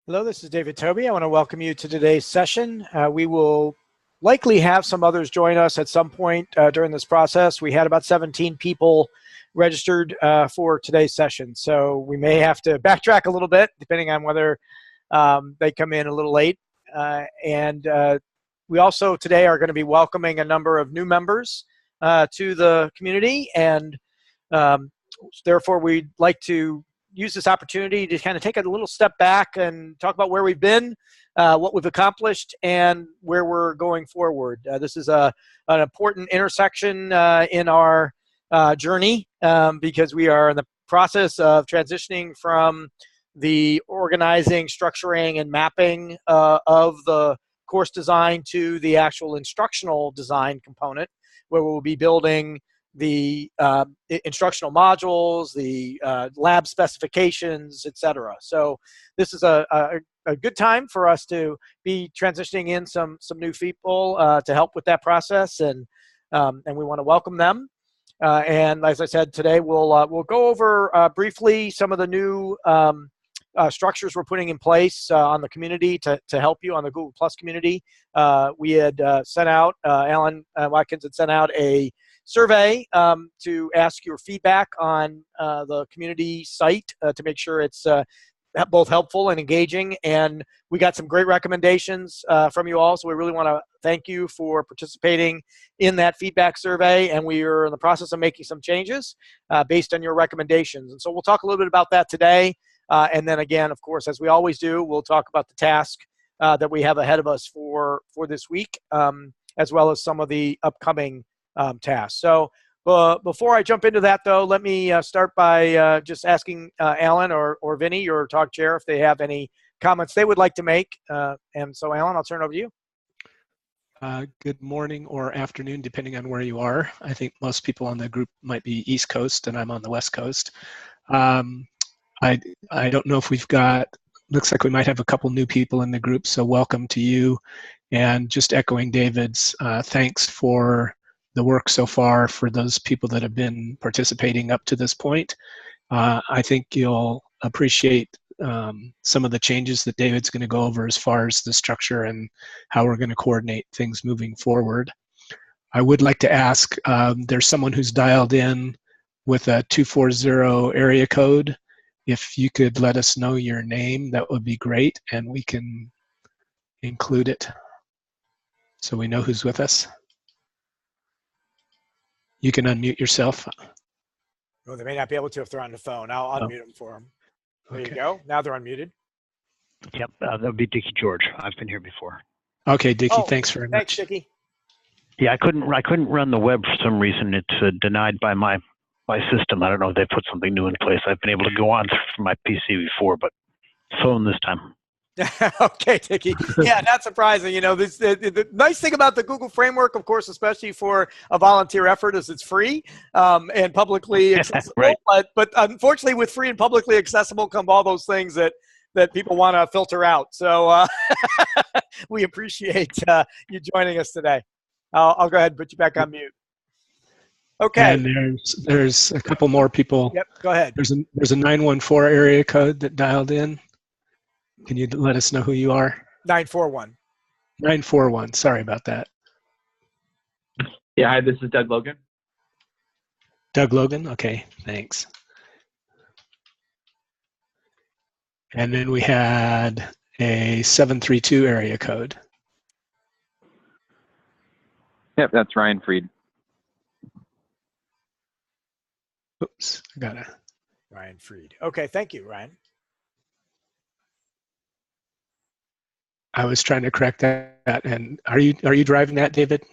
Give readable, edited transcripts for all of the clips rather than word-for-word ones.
Hello, this is David Toby. I want to welcome you to today's session. We will likely have some others join us at some point during this process. We had about 17 people registered for today's session, so we may have to backtrack a little bit depending on whether they come in a little late. We also today are going to be welcoming a number of new members to the community, and therefore we'd like to use this opportunity to kind of take a little step back and talk about where we've been, what we've accomplished, and where we're going forward. This is an important intersection in our journey because we are in the process of transitioning from the organizing, structuring, and mapping of the course design to the actual instructional design component, where we'll be building the instructional modules, the lab specifications, etc. So this is a good time for us to be transitioning in some new people to help with that process, and we want to welcome them. And as I said, today we'll go over briefly some of the new structures we're putting in place on the community to help you on the Google Plus community. We had sent out, Alan Watkins had sent out a survey to ask your feedback on the community site to make sure it's both helpful and engaging, and we got some great recommendations from you all, so we really want to thank you for participating in that feedback survey, and we are in the process of making some changes based on your recommendations. And so we'll talk a little bit about that today, and then again, of course, as we always do, we'll talk about the task that we have ahead of us for this week, as well as some of the upcoming tasks. So before I jump into that, though, let me start by just asking Alan or Vinny, your talk chair, if they have any comments they would like to make. And so, Alan, I'll turn it over to you. Good morning or afternoon, depending on where you are. I think most people on the group might be East Coast, and I'm on the West Coast. I don't know if we've got, looks like we might have a couple new people in the group, so welcome to you. And just echoing David's thanks for the work so far for those people that have been participating up to this point. I think you'll appreciate some of the changes that David's going to go over as far as the structure and how we're going to coordinate things moving forward. I would like to ask, there's someone who's dialed in with a 240 area code. If you could let us know your name, that would be great, and we can include it so we know who's with us. You can unmute yourself. Well, they may not be able to if they're on the phone. I'll unmute them for them. There Okay. you go. Now they're unmuted. Yep, that would be Dickie George. I've been here before. Okay, Dickie, thanks very much. Thanks, Dickie. Yeah, I couldn't run the web for some reason. It's denied by my system. I don't know if they put something new in place. I've been able to go on from my PC before, but phone this time. Okay, Dickie. Yeah, not surprising. You know, the nice thing about the Google framework, of course, especially for a volunteer effort, is it's free and publicly accessible. Right. But unfortunately, with free and publicly accessible come all those things that people want to filter out. So we appreciate you joining us today. I'll go ahead and put you back on mute. Okay. And there's a couple more people. Yep. Go ahead. There's a 914 area code that dialed in. Can you let us know who you are? 941. 941. Sorry about that. Yeah, hi, this is Doug Logan. Doug Logan? Okay, thanks. And then we had a 732 area code. Yep, that's Ryan Freed. Oops, I got it. Ryan Freed. Okay, thank you, Ryan. I was trying to correct that. And are you driving that, David?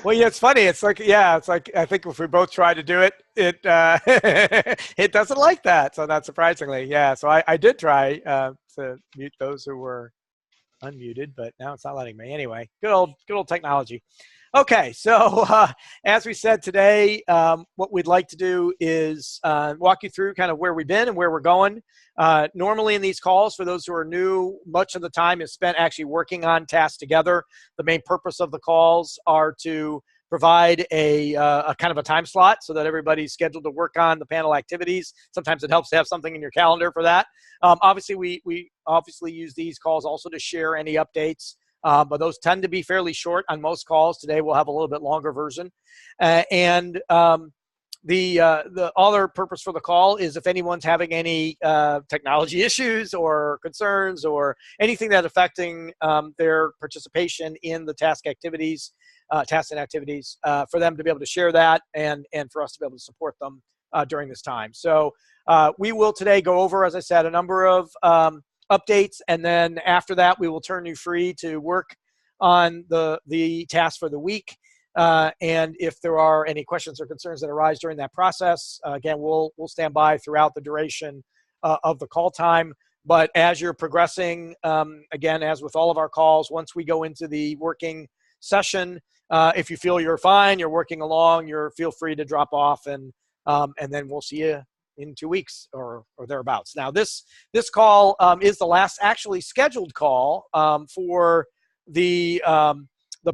Well, yeah, it's funny. It's like, I think if we both try to do it, it it doesn't like that. So not surprisingly, yeah. So I did try to mute those who were unmuted, but now it's not letting me. Anyway, good old technology. Okay, so as we said today, what we'd like to do is walk you through kind of where we've been and where we're going. Normally in these calls, for those who are new, much of the time is spent actually working on tasks together. The main purpose of the calls are to provide a kind of a time slot so that everybody's scheduled to work on the panel activities. Sometimes it helps to have something in your calendar for that. Obviously, we obviously use these calls also to share any updates, but those tend to be fairly short on most calls. Today we'll have a little bit longer version. The other purpose for the call is if anyone's having any technology issues or concerns or anything that's affecting their participation in the tasks and activities, for them to be able to share that and for us to be able to support them during this time. So we will today go over, as I said, a number of updates, and then after that we will turn you free to work on the task for the week. And if there are any questions or concerns that arise during that process, again, we'll stand by throughout the duration of the call time. But as you're progressing, again, as with all of our calls, once we go into the working session, if you feel you're fine, you're working along, feel free to drop off, and then we'll see you in 2 weeks or thereabouts. Now, this call is the last actually scheduled call for the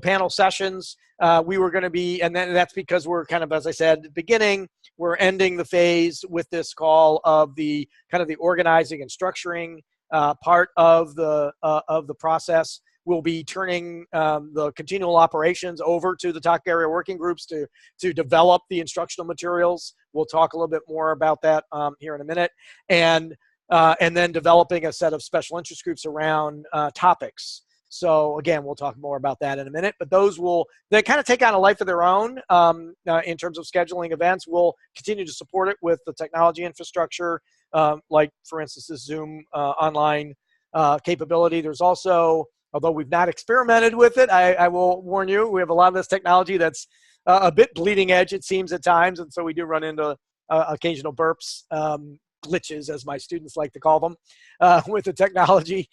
panel sessions. We were going to be, and then that's because we're kind of, as I said at the beginning, we're ending the phase with this call of the kind of the organizing and structuring part of the process. We'll be turning the continual operations over to the topic area working groups to develop the instructional materials. We'll talk a little bit more about that here in a minute, and then developing a set of special interest groups around topics. So again, we'll talk more about that in a minute, but they kind of take on a life of their own in terms of scheduling events. We'll continue to support it with the technology infrastructure, like for instance, this Zoom online capability. There's also, although we've not experimented with it, I will warn you, we have a lot of this technology that's a bit bleeding edge, it seems at times, and so we do run into occasional burps, glitches, as my students like to call them, with the technology.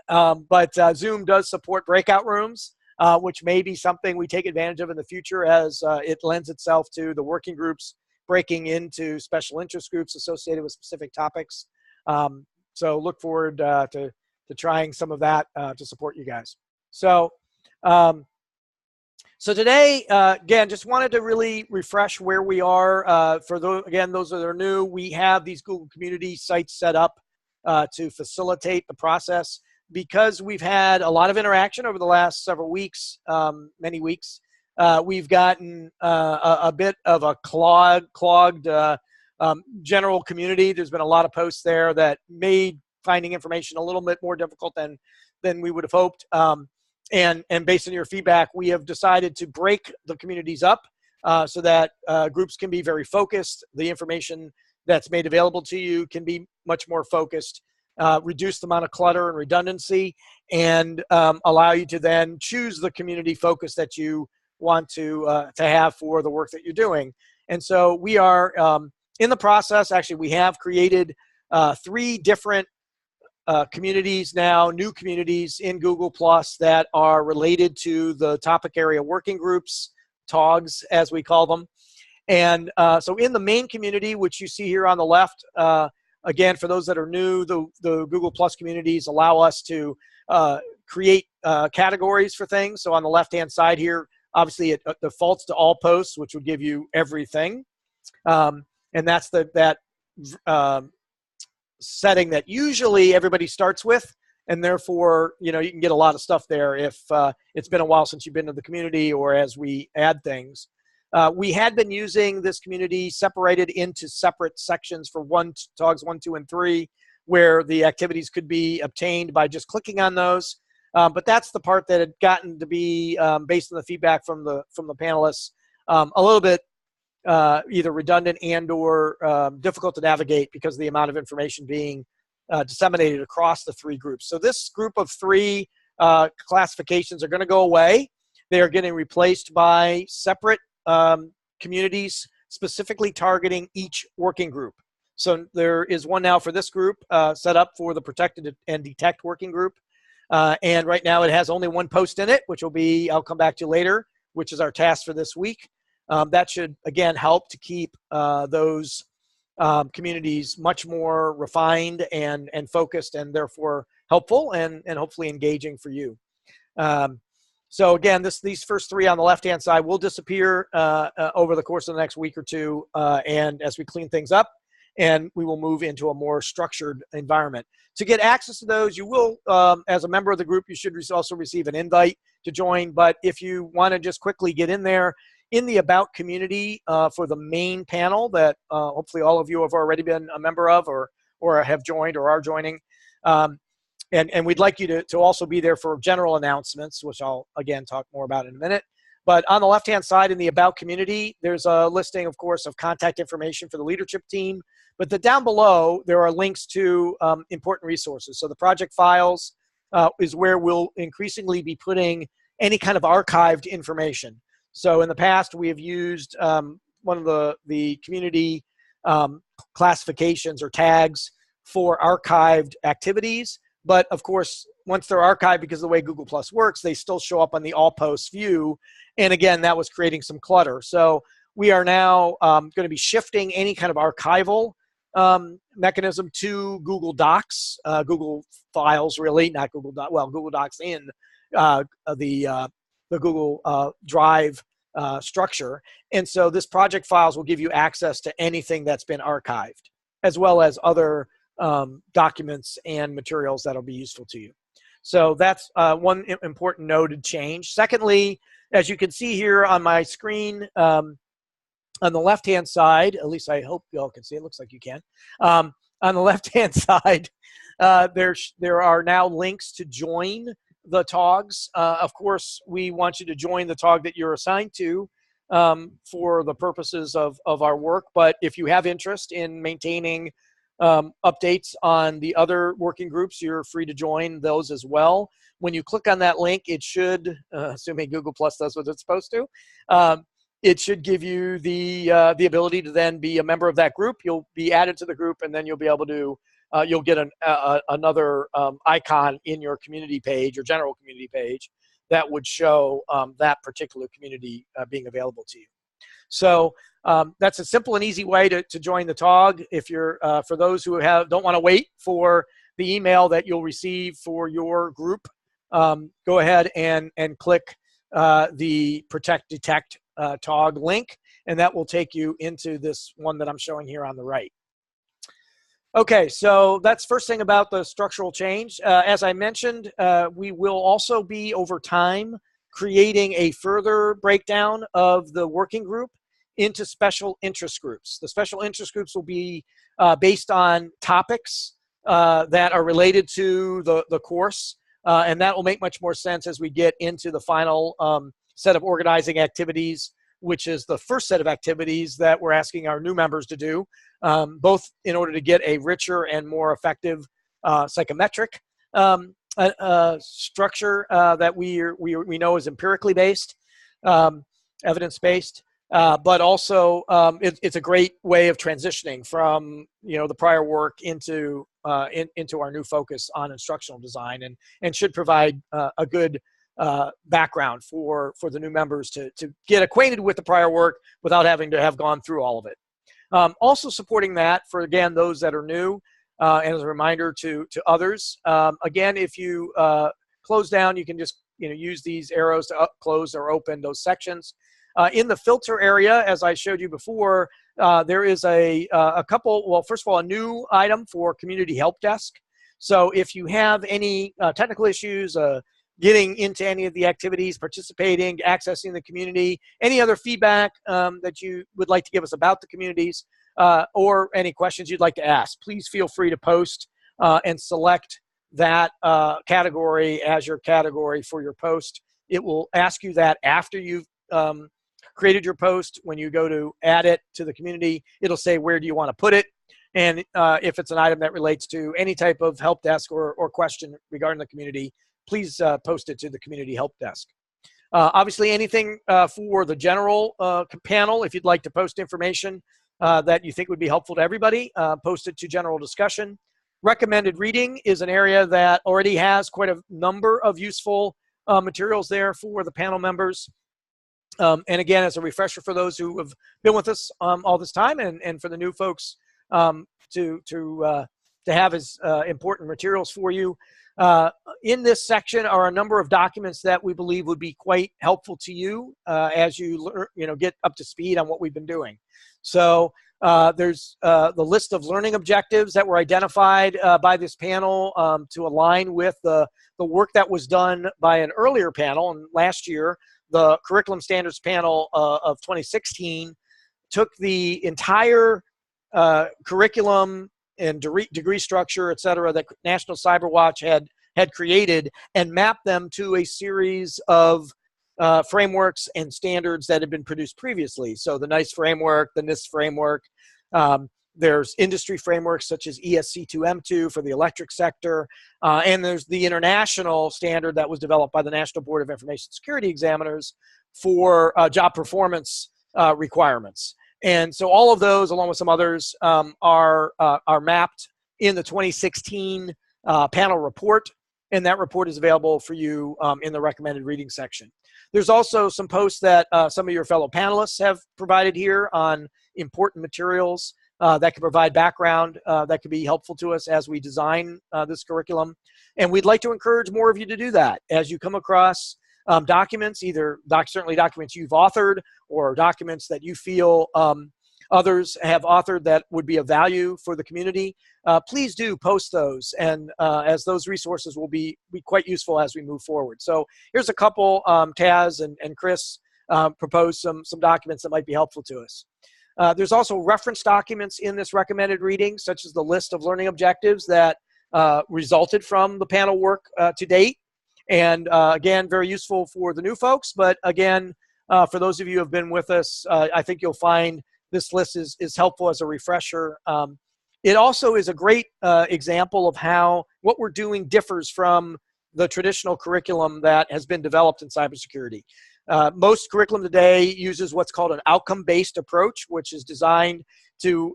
But Zoom does support breakout rooms, which may be something we take advantage of in the future as it lends itself to the working groups breaking into special interest groups associated with specific topics. So look forward to trying some of that to support you guys. So today, again, just wanted to really refresh where we are. For those that are new, we have these Google Community sites set up to facilitate the process. Because we've had a lot of interaction over the last several weeks, many weeks, we've gotten a bit of a clogged general community. There's been a lot of posts there that made finding information a little bit more difficult than we would have hoped. And based on your feedback, we have decided to break the communities up so that groups can be very focused. The information that's made available to you can be much more focused, reduce the amount of clutter and redundancy, and allow you to then choose the community focus that you want to have for the work that you're doing. And so we are in the process. Actually, we have created 3 different communities now, new communities in Google Plus that are related to the topic area working groups, TOGs as we call them. And so in the main community, which you see here on the left, again, for those that are new, the Google Plus communities allow us to create categories for things. So on the left-hand side here, obviously it defaults to all posts, which would give you everything. And that's that setting that usually everybody starts with, and therefore, you can get a lot of stuff there if it's been a while since you've been to the community or as we add things. We had been using this community separated into separate sections for TOGs 1, 2, and 3, where the activities could be obtained by just clicking on those. But that's the part that had gotten to be, based on the feedback from the panelists, a little bit either redundant and or difficult to navigate because of the amount of information being disseminated across the 3 groups. So this group of 3 classifications are going to go away. They are getting replaced by separate communities specifically targeting each working group. So there is one now for this group set up for the Protect and Detect working group. And right now it has only 1 post in it, which will be, I'll come back to later, which is our task for this week. That should, again, help to keep those communities much more refined and focused, and therefore helpful and hopefully engaging for you. So again, these first three on the left-hand side will disappear over the course of the next week or two, and as we clean things up, and we will move into a more structured environment. To get access to those, you will, as a member of the group, you should also receive an invite to join. But if you want to just quickly get in there, in the About community for the main panel that hopefully all of you have already been a member of or have joined or are joining, and we'd like you to also be there for general announcements, which I'll, again, talk more about in a minute. But on the left-hand side in the About community, there's a listing, of course, of contact information for the leadership team. But down below, there are links to important resources. So the project files is where we'll increasingly be putting any kind of archived information. So in the past, we have used one of the community classifications or tags for archived activities. But of course, once they're archived, because of the way Google Plus works, they still show up on the all posts view. And again, that was creating some clutter. So we are now going to be shifting any kind of archival mechanism to Google Docs, Google Files, really, not Google Docs. Well, Google Docs in the Google Drive structure. And so this project files will give you access to anything that's been archived, as well as other documents and materials that'll be useful to you. So that's one important noted change. Secondly, as you can see here on my screen, on the left-hand side, at least I hope you all can see, it looks like you can. On the left-hand side, there are now links to join the TOGs. Of course, we want you to join the TOG that you're assigned to for the purposes of our work. But if you have interest in maintaining updates on the other working groups, you're free to join those as well. When you click on that link, it should, assuming Google Plus does what it's supposed to, it should give you the ability to then be a member of that group. You'll be added to the group, and then you'll be able to, you'll get another icon in your community page, your general community page, that would show that particular community being available to you. So that's a simple and easy way to join the TOG. If you're, for those who don't want to wait for the email that you'll receive for your group, go ahead and click the Protect Detect TOG link, and that will take you into this one that I'm showing here on the right. Okay, so that's first thing about the structural change. As I mentioned, we will also be, over time, creating a further breakdown of the working group into special interest groups. The special interest groups will be based on topics that are related to the course, and that will make much more sense as we get into the final set of organizing activities, which is the first set of activities that we're asking our new members to do, both in order to get a richer and more effective psychometric structure that we know is empirically based, evidence-based, but also it's a great way of transitioning from the prior work into our new focus on instructional design, and should provide a good background for the new members to get acquainted with the prior work without having to have gone through all of it. Also supporting that for, again, those that are new, and as a reminder to others, again, if you close down, you can just use these arrows to close or open those sections. In the filter area, as I showed you before, there is a couple, well, first of all, a new item for Community Help Desk. So if you have any technical issues, getting into any of the activities, participating, accessing the community, any other feedback that you would like to give us about the communities, or any questions you'd like to ask, please feel free to post and select that category as your category for your post. It will ask you that after you've created your post. When you go to add it to the community, it'll say, where do you want to put it? And if it's an item that relates to any type of help desk or question regarding the community, please post it to the Community Help Desk. Obviously, anything for the general panel, if you'd like to post information that you think would be helpful to everybody, post it to general discussion. Recommended reading is an area that already has quite a number of useful materials there for the panel members. And again, as a refresher for those who have been with us all this time, and for the new folks to have as important materials for you. In this section are a number of documents that we believe would be quite helpful to you as you get up to speed on what we've been doing. So there's the list of learning objectives that were identified by this panel to align with the work that was done by an earlier panel. And last year, the Curriculum Standards Panel of 2016 took the entire curriculum and degree structure, et cetera, that National CyberWatch had created and mapped them to a series of frameworks and standards that had been produced previously. So the NICE framework, the NIST framework, there's industry frameworks such as ESC2M2 for the electric sector, and there's the international standard that was developed by the National Board of Information Security Examiners for job performance requirements. And so all of those, along with some others, are mapped in the 2016 panel report, and that report is available for you in the recommended reading section. There's also some posts that some of your fellow panelists have provided here on important materials that can provide background that could be helpful to us as we design this curriculum. And we'd like to encourage more of you to do that as you come across documents, either certainly documents you've authored or documents that you feel others have authored that would be of value for the community. Please do post those, and as those resources will be quite useful as we move forward. So here's a couple. Taz and Chris proposed some documents that might be helpful to us. There's also reference documents in this recommended reading, such as the list of learning objectives that resulted from the panel work to date. And again, very useful for the new folks, but again, for those of you who have been with us, I think you'll find this list is helpful as a refresher. It also is a great example of how what we're doing differs from the traditional curriculum that has been developed in cybersecurity. Most curriculum today uses what's called an outcome-based approach, which is designed to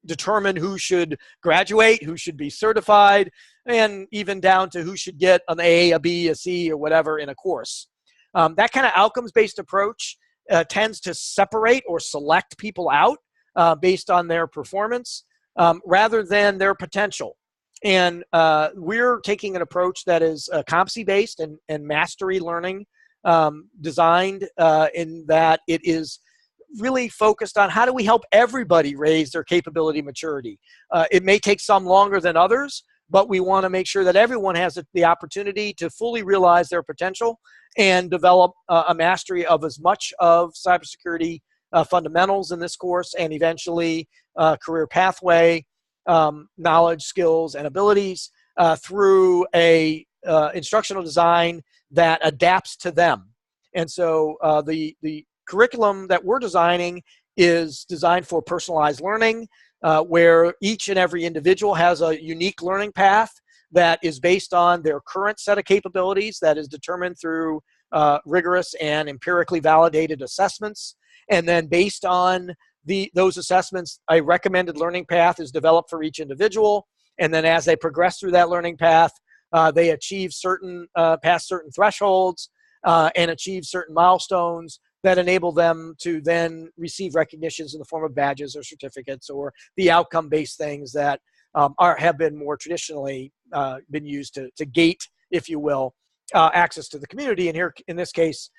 determine who should graduate, who should be certified, and even down to who should get an A, a B, a C, or whatever in a course. That kind of outcomes-based approach tends to separate or select people out based on their performance rather than their potential. And we're taking an approach that is competency-based and mastery learning designed in that it is really focused on how do we help everybody raise their capability maturity. It may take some longer than others, but we want to make sure that everyone has the opportunity to fully realize their potential and develop a mastery of as much of cybersecurity fundamentals in this course, and eventually career pathway, knowledge, skills, and abilities through a instructional design that adapts to them. And so the curriculum that we're designing is designed for personalized learning, where each and every individual has a unique learning path that is based on their current set of capabilities that is determined through rigorous and empirically validated assessments. And then based on those assessments, a recommended learning path is developed for each individual. And then as they progress through that learning path, they achieve past certain thresholds and achieve certain milestones that enable them to then receive recognitions in the form of badges or certificates or the outcome-based things that have been more traditionally been used to gate, if you will, access to the community. And here, in this case,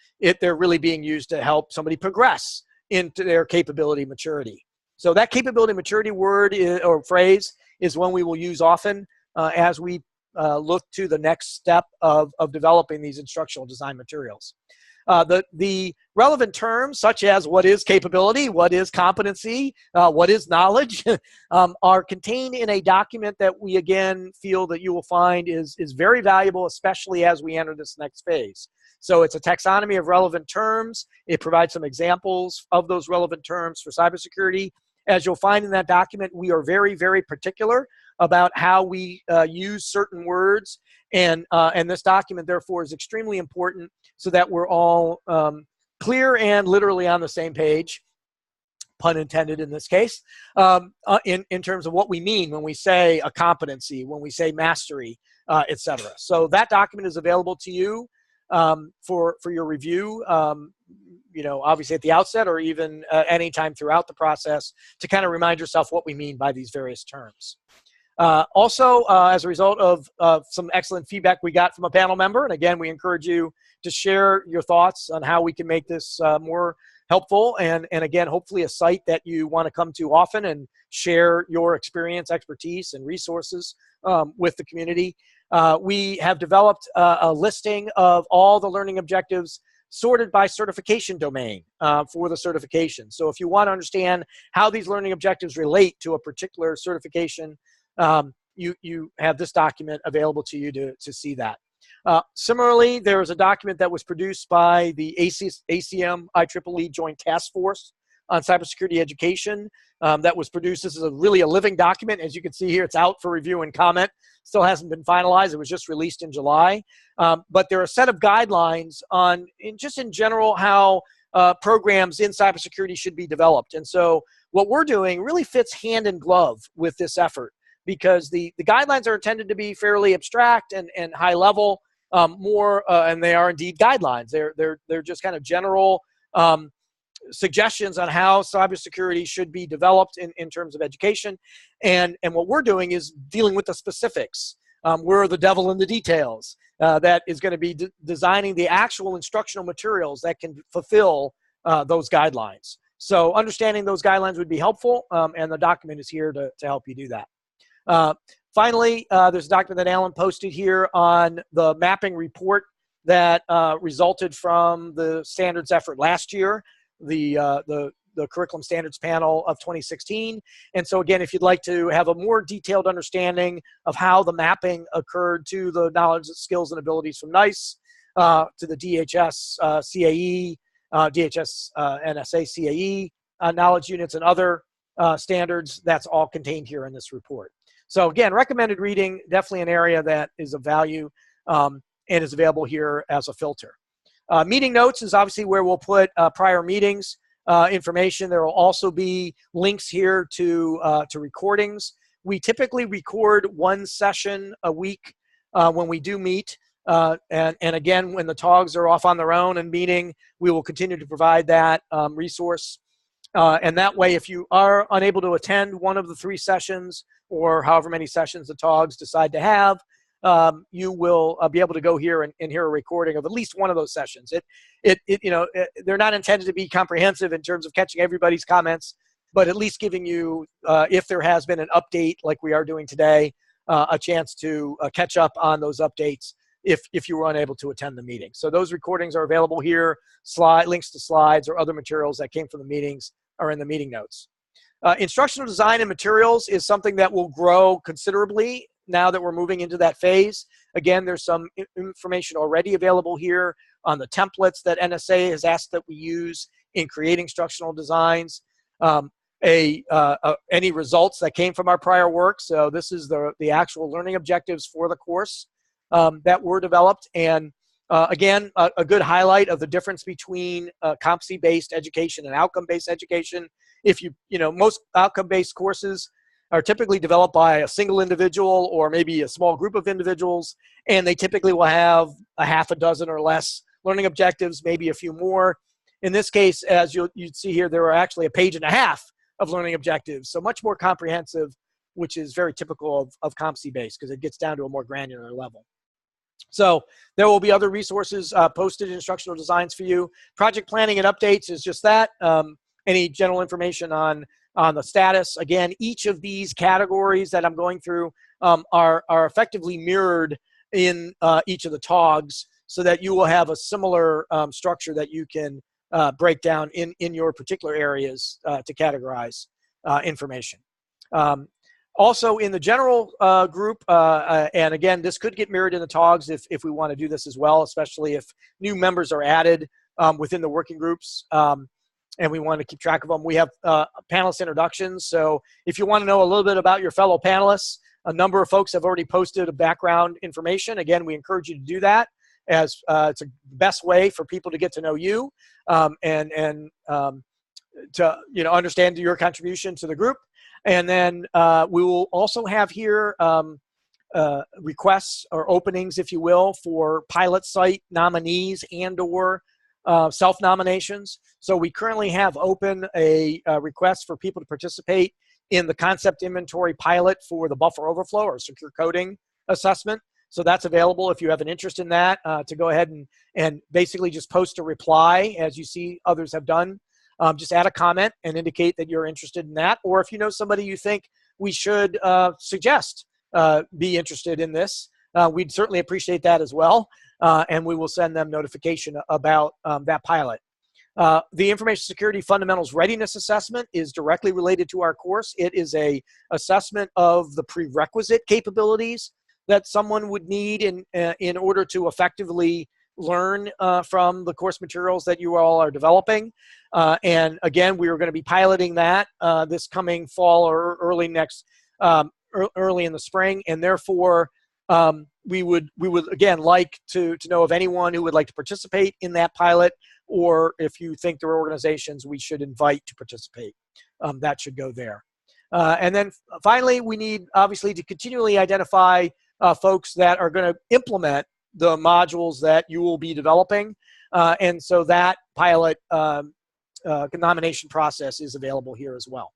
they're really being used to help somebody progress into their capability maturity. So that capability maturity word or phrase is one we will use often as we look to the next step of developing these instructional design materials. The relevant terms, such as what is capability, what is competency, what is knowledge, are contained in a document that we, again, feel that you will find is very valuable, especially as we enter this next phase. So it's a taxonomy of relevant terms. It provides some examples of those relevant terms for cybersecurity. As you'll find in that document, we are very, very particular about how we use certain words. And this document, therefore, is extremely important so that we're all clear and literally on the same page, pun intended in this case, in terms of what we mean when we say a competency, when we say mastery, et cetera. So that document is available to you for your review, obviously at the outset or even anytime throughout the process to kind of remind yourself what we mean by these various terms. Also, as a result of some excellent feedback we got from a panel member, and again, we encourage you to share your thoughts on how we can make this more helpful, and again, hopefully a site that you want to come to often and share your experience, expertise, and resources with the community. We have developed a listing of all the learning objectives sorted by certification domain for the certification. So if you want to understand how these learning objectives relate to a particular certification, you have this document available to you to see that. Similarly, there is a document that was produced by the ACM IEEE Joint Task Force on Cybersecurity Education that was produced. This is really a living document. As you can see here, it's out for review and comment. Still hasn't been finalized. It was just released in July. But there are a set of guidelines on, just in general, how programs in cybersecurity should be developed. And so what we're doing really fits hand in glove with this effort, because the guidelines are intended to be fairly abstract and high level, and they are indeed guidelines. They're just kind of general suggestions on how cybersecurity should be developed in terms of education. And what we're doing is dealing with the specifics. We're the devil in the details. That is going to be designing the actual instructional materials that can fulfill those guidelines. So understanding those guidelines would be helpful, and the document is here to help you do that. Finally, there's a document that Alan posted here on the mapping report that resulted from the standards effort last year, the Curriculum Standards Panel of 2016. And so again, if you'd like to have a more detailed understanding of how the mapping occurred to the knowledge, skills, and abilities from NICE, to the DHS CAE, DHS NSA CAE knowledge units and other standards, that's all contained here in this report. So again, recommended reading, definitely an area that is of value and is available here as a filter. Meeting notes is obviously where we'll put prior meetings information. There will also be links here to recordings. We typically record one session a week when we do meet. And again, when the TOGs are off on their own and meeting, we will continue to provide that resource. And that way, if you are unable to attend one of the 3 sessions, or however many sessions the TOGs decide to have, you will be able to go here and hear a recording of at least one of those sessions. They're not intended to be comprehensive in terms of catching everybody's comments, but at least giving you, if there has been an update like we are doing today, a chance to catch up on those updates if you were unable to attend the meeting. So those recordings are available here. Links to slides or other materials that came from the meetings are in the meeting notes. Instructional design and materials is something that will grow considerably now that we're moving into that phase. Again, there's some information already available here on the templates that NSA has asked that we use in creating instructional designs. Any results that came from our prior work. So this is the actual learning objectives for the course that were developed. And again, a good highlight of the difference between competency-based education and outcome-based education. Most outcome-based courses are typically developed by a single individual or maybe a small group of individuals, and they typically will have a half a dozen or less learning objectives, maybe a few more. In this case, as you'd see here, there are actually a page and a half of learning objectives, so much more comprehensive, which is very typical of competency-based because it gets down to a more granular level. So there will be other resources posted in instructional designs for you. Project planning and updates is just that. Any general information on the status. Again, each of these categories that I'm going through are effectively mirrored in each of the TOGs, so that you will have a similar structure that you can break down in your particular areas to categorize information. Also in the general group, and again, this could get mirrored in the TOGs if we want to do this as well, especially if new members are added within the working groups. And we want to keep track of them. We have panelist introductions. So if you want to know a little bit about your fellow panelists, a number of folks have already posted a background information. Again, we encourage you to do that, as it's a best way for people to get to know you and to understand your contribution to the group. And then we will also have here requests or openings, if you will, for pilot site nominees and/or self-nominations. So we currently have open a request for people to participate in the concept inventory pilot for the buffer overflow or secure coding assessment. So that's available if you have an interest in that, to go ahead and basically just post a reply, as you see others have done. Just add a comment and indicate that you're interested in that. Or if you know somebody you think we should suggest be interested in this, we'd certainly appreciate that as well. And we will send them notification about that pilot. The Information Security Fundamentals Readiness Assessment is directly related to our course. It is a assessment of the prerequisite capabilities that someone would need in order to effectively learn from the course materials that you all are developing. And again, we are going to be piloting that this coming fall or early in the spring, and therefore we would again like to know of anyone who would like to participate in that pilot, or if you think there are organizations we should invite to participate. That should go there. And then finally, we need obviously to continually identify folks that are going to implement the modules that you will be developing. And so that pilot nomination process is available here as well.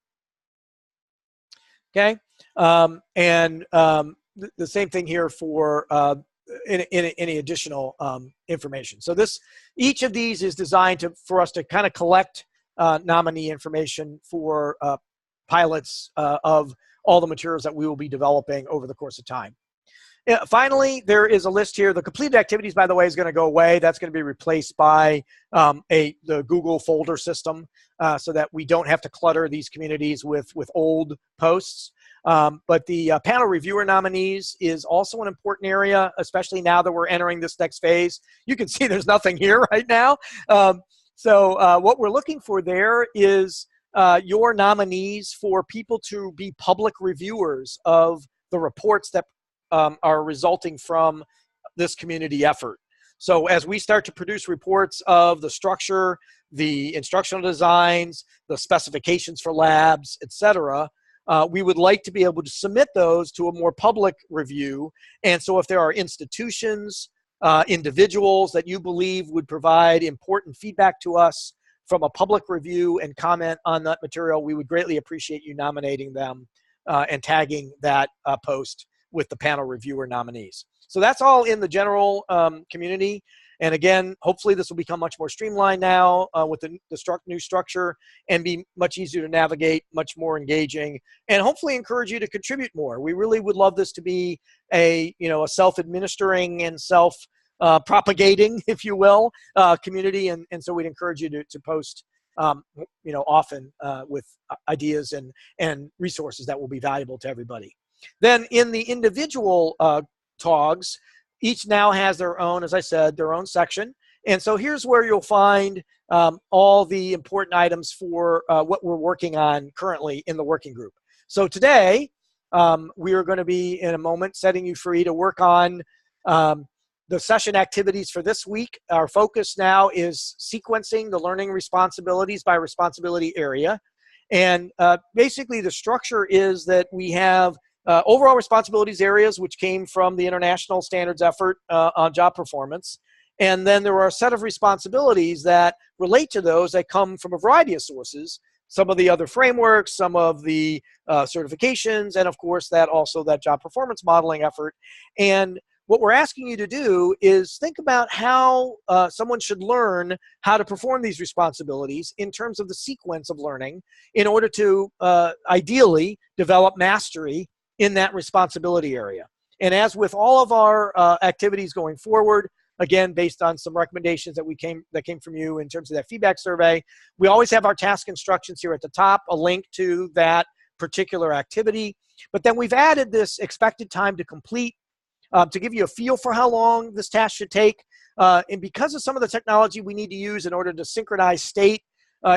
Okay, the same thing here for any additional information. So each of these is designed for us to kind of collect nominee information for pilots of all the materials that we will be developing over the course of time. Finally, there is a list here. The completed activities, by the way, is going to go away. That's going to be replaced by the Google folder system, so that we don't have to clutter these communities with old posts. But the panel reviewer nominees is also an important area, especially now that we're entering this next phase. You can see there's nothing here right now. So what we're looking for there is your nominees for people to be public reviewers of the reports that are resulting from this community effort. So as we start to produce reports of the structure, the instructional designs, the specifications for labs, etc., we would like to be able to submit those to a more public review. And so if there are institutions, individuals that you believe would provide important feedback to us from a public review and comment on that material, we would greatly appreciate you nominating them and tagging that post with the panel reviewer nominees. So that's all in the general community. And again, hopefully this will become much more streamlined now with the new structure, and be much easier to navigate, much more engaging, and hopefully encourage you to contribute more. We really would love this to be a self-administering and self-propagating, if you will, community. And so we'd encourage you to post often with ideas and resources that will be valuable to everybody. Then in the individual TOGs, each now has their own, as I said, their own section. And so here's where you'll find all the important items for what we're working on currently in the working group. So today, we are going to be, in a moment, setting you free to work on the session activities for this week. Our focus now is sequencing the learning responsibilities by responsibility area. And basically, the structure is that we have overall responsibilities areas, which came from the international standards effort on job performance. And then there are a set of responsibilities that relate to those that come from a variety of sources, some of the other frameworks, some of the certifications, and of course that job performance modeling effort. And what we're asking you to do is think about how someone should learn how to perform these responsibilities in terms of the sequence of learning in order to ideally develop mastery in that responsibility area. And as with all of our activities going forward, again, based on some recommendations that came from you in terms of that feedback survey, we always have our task instructions here at the top, a link to that particular activity. But then we've added this expected time to complete to give you a feel for how long this task should take. And because of some of the technology we need to use in order to synchronize state,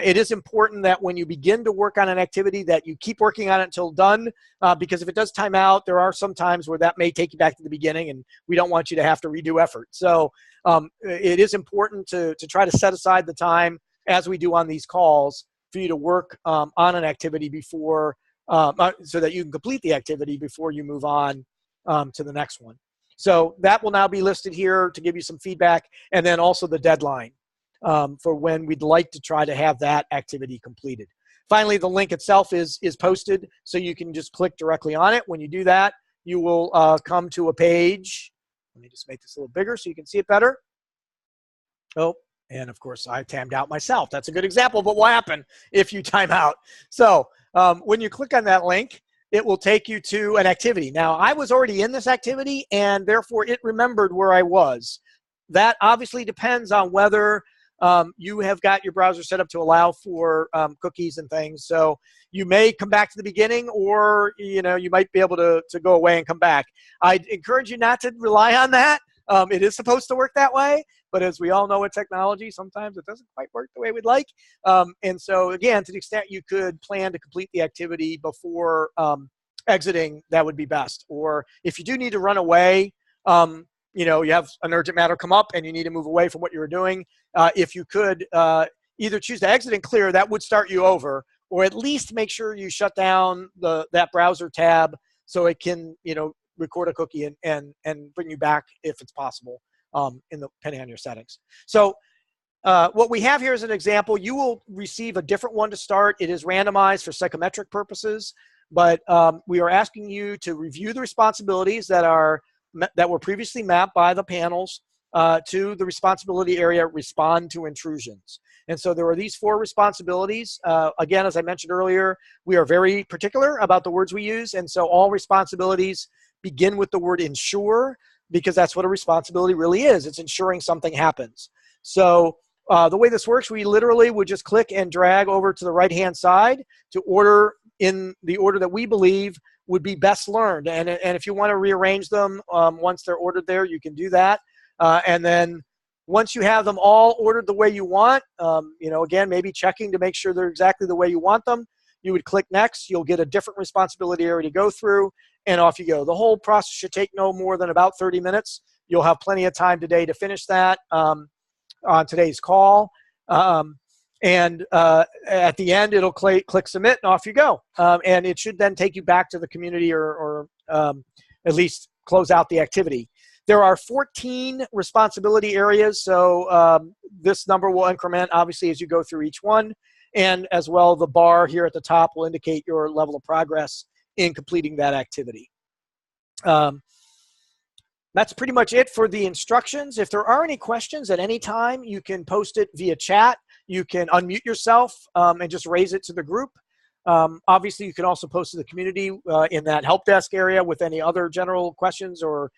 it is important that when you begin to work on an activity that you keep working on it until done, because if it does time out, there are some times where that may take you back to the beginning, and we don't want you to have to redo effort. So it is important to try to set aside the time, as we do on these calls, for you to work on an activity before, so that you can complete the activity before you move on to the next one. So that will now be listed here to give you some feedback, and then also the deadline for when we'd like to try to have that activity completed. Finally, the link itself is posted, so you can just click directly on it. When you do that, you will come to a page. Let me just make this a little bigger so you can see it better. Oh, and of course, I timed out myself. That's a good example, but what happened if you time out? So when you click on that link, it will take you to an activity. Now, I was already in this activity, and therefore it remembered where I was. That obviously depends on whether you have got your browser set up to allow for cookies and things. So you may come back to the beginning, or you might be able to go away and come back. I'd encourage you not to rely on that. It is supposed to work that way, but as we all know with technology, sometimes it doesn't quite work the way we'd like. And so again, to the extent you could plan to complete the activity before exiting, that would be best. Or if you do need to run away, you have an urgent matter come up and you need to move away from what you were doing, if you could either choose to exit and clear, that would start you over, or at least make sure you shut down that browser tab so it can record a cookie and bring you back if it's possible, depending on your settings. So what we have here is an example. You will receive a different one to start. It is randomized for psychometric purposes, but we are asking you to review the responsibilities that were previously mapped by the panels to the responsibility area, respond to intrusions. And so there are these 4 responsibilities. Again, as I mentioned earlier, we are very particular about the words we use. And so all responsibilities begin with the word ensure, because that's what a responsibility really is. It's ensuring something happens. So the way this works, we literally would just click and drag over to the right-hand side to order in the order that we believe would be best learned. And if you want to rearrange them once they're ordered there, you can do that. And then once you have them all ordered the way you want, again, maybe checking to make sure they're exactly the way you want them, you would click next. You'll get a different responsibility area to go through, and off you go. The whole process should take no more than about 30 minutes. You'll have plenty of time today to finish that on today's call. And at the end, it'll click submit, and off you go. And it should then take you back to the community or at least close out the activity. There are 14 responsibility areas, so this number will increment, obviously, as you go through each one. And as well, the bar here at the top will indicate your level of progress in completing that activity. That's pretty much it for the instructions. If there are any questions at any time, you can post it via chat. You can unmute yourself and just raise it to the group. Obviously, you can also post to the community in that help desk area with any other general questions or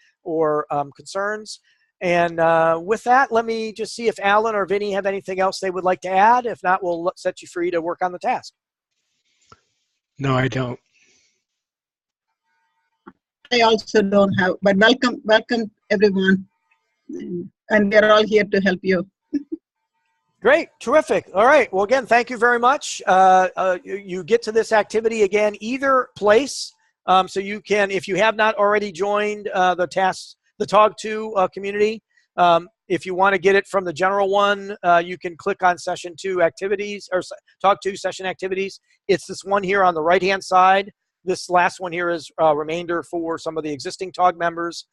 concerns. And with that, let me just see if Alan or Vinny have anything else they would like to add. If not, we'll set you free to work on the task. No, I don't. I also don't have, but welcome everyone. And we're all here to help you. Great, terrific. All right, well, again, thank you very much. You get to this activity again either place. So you can, if you have not already joined the TOG2 community, if you want to get it from the general one, you can click on session 2 activities, or TOG2 session activities. It's this one here on the right-hand side. This last one here is a remainder for some of the existing TOG members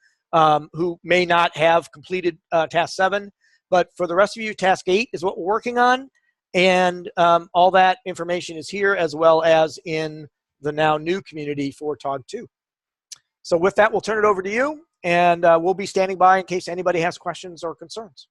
who may not have completed task 7. But for the rest of you, task 8 is what we're working on. And all that information is here, as well as in the now new community for TOG2. So with that, we'll turn it over to you. And we'll be standing by in case anybody has questions or concerns.